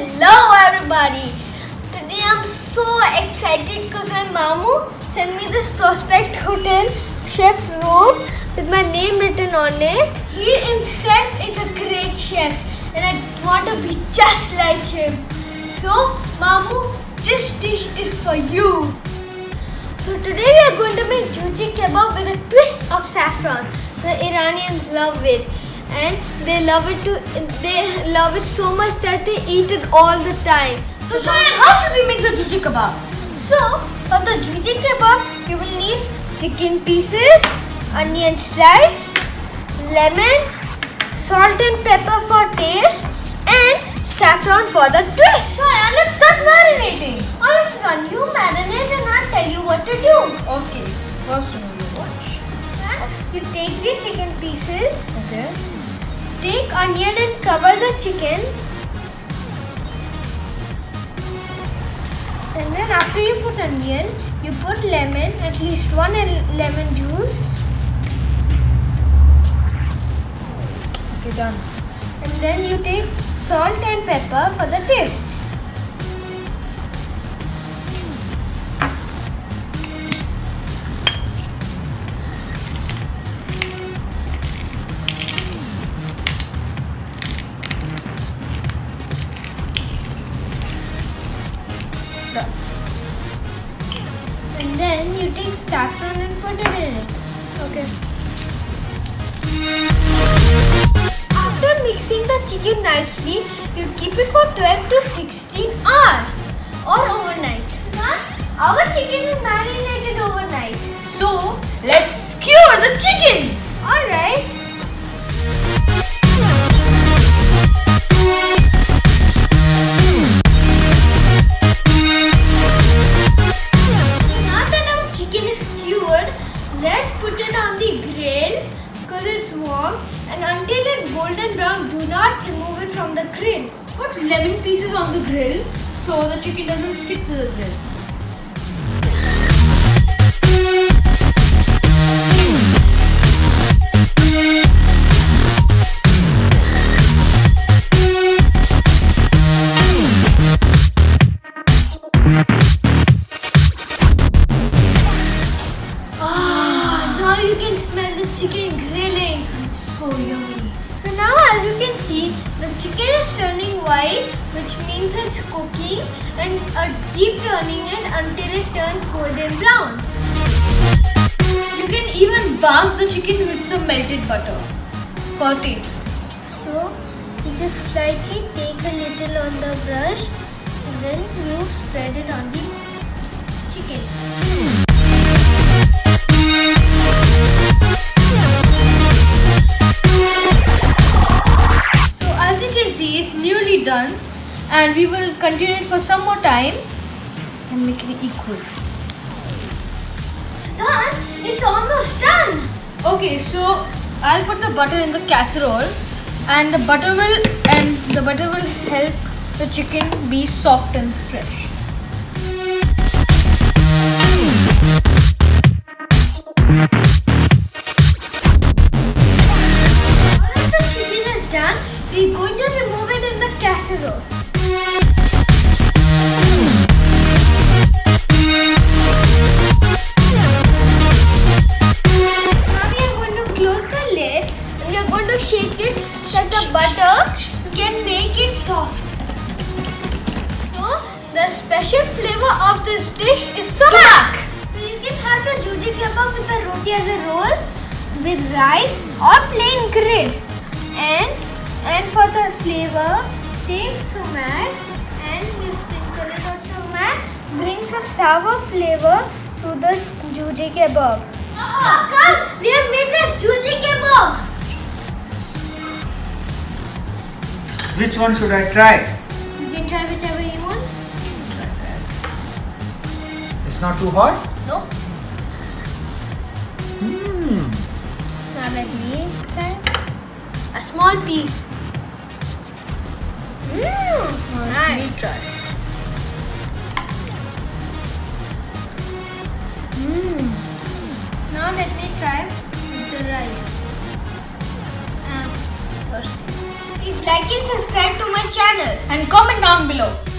Hello everybody! Today I'm so excited because my mamu sent me this Prospect Hotel chef robe with my name written on it. He himself is a great chef and I want to be just like him. So mamu, this dish is for you. So today we are going to make Jujeh Kebab with a twist of saffron. The Iranians love it. And they love it so much that they eat it all the time. So Shayaan, how should we make the Jujeh Kebab? So for the Jujeh Kebab, you will need chicken pieces, onion slice, lemon, salt and pepper for taste, and saffron for the twist. Shayaan, let's start marinating. Alright, Sivan, you marinate and I'll tell you what to do. Okay, first you watch. You take the chicken pieces. Okay. Take onion and cover the chicken, and then after you put onion, you put lemon, at least one lemon juice. Okay, done. And then you take salt and pepper for the taste. And then you take saffron and put it in it. Okay. After mixing the chicken nicely, you keep it for 12 to 16 hours or overnight. Now, our chicken is marinated overnight. So, let's skewer the chicken. Alright. Let's put it on the grill because it's warm, and until it's golden brown, do not remove it from the grill. Put lemon pieces on the grill so the chicken doesn't stick to the grill. You can smell the chicken grilling. It's so yummy. So now as you can see, the chicken is turning white, which means it's cooking, and keep turning it until it turns golden brown. You can even baste the chicken with some melted butter for taste. So you just slightly take a little on the brush and then you spread it on the chicken. See, it's nearly done, and we will continue it for some more time and make it equal. It's done. It's almost done. Okay, so I'll put the butter in the casserole, and the butter will help the chicken be soft and fresh. Once the chicken is done, we're going to remove it in the casserole. Now we are going to close the lid and we are going to shake it so the butter can make it soft. So the special flavor of this dish is sumac. So you can have the Jujeh Kebab with the roti as a roll, with rice or plain grid. And for the flavor, take sumac and you sprinkle it on sumac. Brings a sour flavor to the Jujeh Kebab. Come, we have made this Jujeh Kebab. Which one should I try? You can try whichever you want. Try that. It's not too hot? Nope. Now let me try a small piece. Let me try. Now let me try with the rice. First. Please like and subscribe to my channel. And comment down below.